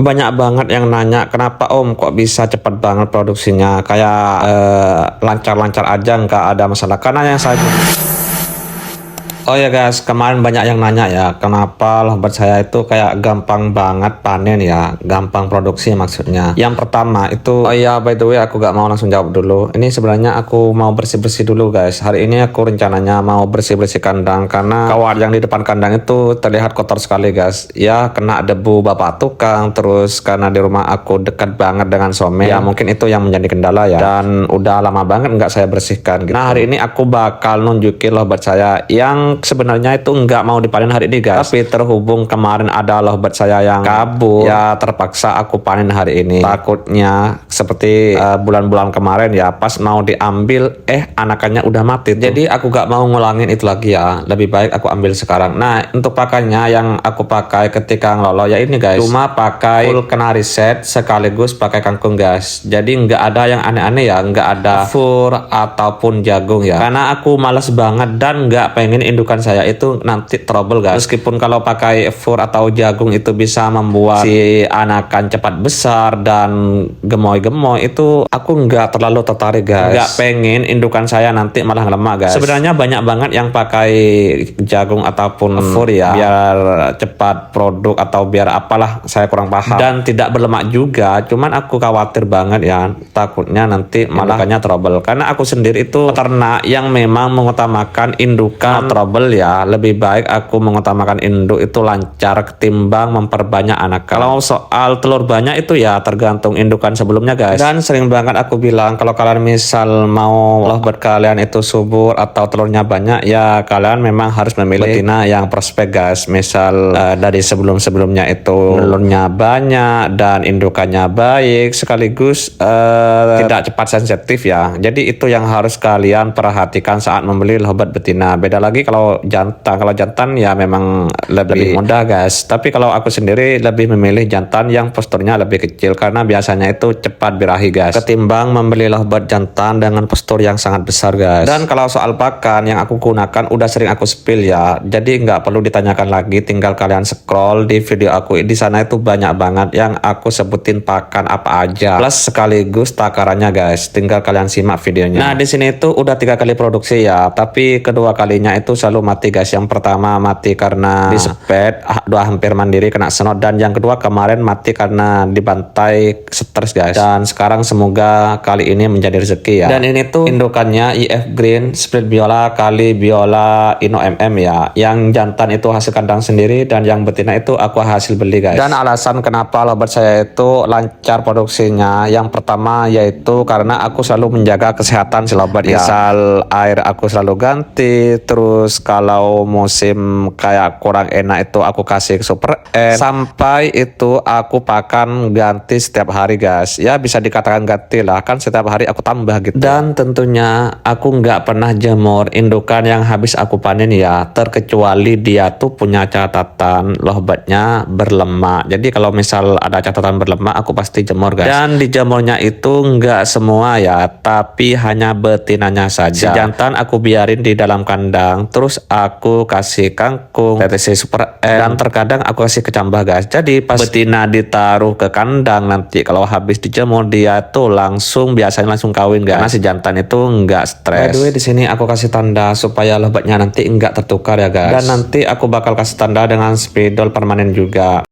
Banyak banget yang nanya, kenapa Om kok bisa cepat banget produksinya? Kayak lancar-lancar aja, nggak ada masalah. Karena yang saya Oh ya guys, kemarin banyak yang nanya ya, kenapa lambat saya itu kayak gampang banget panen ya, gampang produksi maksudnya. Yang pertama itu, oh ya by the way aku gak mau langsung jawab dulu. Ini sebenarnya aku mau bersih-bersih dulu guys. Hari ini aku rencananya mau bersih-bersih kandang karena kawat yang di depan kandang itu terlihat kotor sekali guys. Ya kena debu bapak tukang, terus karena di rumah aku dekat banget dengan somai. Ya mungkin itu yang menjadi kendala ya. Dan udah lama banget nggak saya bersihkan gitu. Nah hari ini aku bakal nunjukin lobat saya yang sebenarnya itu nggak mau dipanen hari ini guys, tapi terhubung kemarin ada lovebird saya yang kabur ya, terpaksa aku panen hari ini. Takutnya seperti bulan-bulan kemarin ya, pas mau diambil anakannya udah mati tuh. Jadi aku nggak mau ngulangin itu lagi ya, lebih baik aku ambil sekarang. Nah untuk pakainya yang aku pakai ketika ngelolo ya ini guys, cuma pakai full kenari set sekaligus pakai kangkung guys. Jadi nggak ada yang aneh-aneh ya, nggak ada fur ataupun jagung ya, karena aku males banget dan nggak pengen indukan saya itu nanti trouble guys. Meskipun kalau pakai fur atau jagung itu bisa membuat si anakan cepat besar dan gemoy-gemoy, itu aku nggak terlalu tertarik guys. Nggak pengen indukan saya nanti malah lemak guys. Sebenarnya banyak banget yang pakai jagung ataupun fur ya, biar cepat produk atau biar apalah, saya kurang paham. Dan tidak berlemak juga, cuman aku khawatir banget ya, takutnya nanti malah trouble. Karena aku sendiri itu peternak yang memang mengutamakan indukan trouble ya, lebih baik aku mengutamakan induk itu lancar ketimbang memperbanyak anak. Kalau soal telur banyak itu ya tergantung indukan sebelumnya guys. Dan sering banget aku bilang kalau kalian misal mau lovebird kalian itu subur atau telurnya banyak ya, kalian memang harus memilih betina yang prospek guys. Misal dari sebelum-sebelumnya itu telurnya banyak dan indukannya baik, sekaligus tidak cepat sensitif ya. Jadi itu yang harus kalian perhatikan saat membeli lovebird betina. Beda lagi kalau jantan. Kalau jantan ya memang lebih mudah guys. Tapi kalau aku sendiri lebih memilih jantan yang posturnya lebih kecil, karena biasanya itu cepat birahi guys, ketimbang membeli lovebird jantan dengan postur yang sangat besar guys. Dan kalau soal pakan yang aku gunakan udah sering aku spill ya, jadi nggak perlu ditanyakan lagi, tinggal kalian scroll di video aku. Di sana itu banyak banget yang aku sebutin pakan apa aja, plus sekaligus takarannya guys. Tinggal kalian simak videonya. Nah di sini itu udah 3 kali produksi ya, tapi kedua kalinya itu selalu mati guys. Yang pertama mati karena disepet, dua hampir mandiri kena senot, dan yang kedua kemarin mati karena dibantai stres guys. Dan sekarang semoga kali ini menjadi rezeki ya. Dan ini tuh indukannya IF Green Split Biola kali Biola Ino MM ya. Yang jantan itu hasil kandang sendiri dan yang betina itu aku hasil beli guys. Dan alasan kenapa lovebird saya itu lancar produksinya, yang pertama yaitu karena aku selalu menjaga kesehatan si lovebird ya. Misal air aku selalu ganti, terus kalau musim kayak kurang enak itu aku kasih Super N, sampai itu aku pakan ganti setiap hari guys. Ya bisa dikatakan ganti lah, kan setiap hari aku tambah gitu. Dan tentunya aku nggak pernah jemur indukan yang habis aku panen ya, terkecuali dia tuh punya catatan lovebird-nya berlemak. Jadi kalau misal ada catatan berlemak aku pasti jemur guys. Dan dijemurnya itu nggak semua ya, tapi hanya betinanya saja. Si jantan aku biarin di dalam kandang, terus aku kasih kangkung, TTC Super N, dan terkadang aku kasih kecambah guys. Jadi pas betina ditaruh ke kandang, nanti kalau habis dijemur dia tuh biasanya langsung kawin guys, karena si jantan itu nggak stres. By the way di sini aku kasih tanda supaya lovebird-nya nanti nggak tertukar ya guys. Dan nanti aku bakal kasih tanda dengan spidol permanen juga.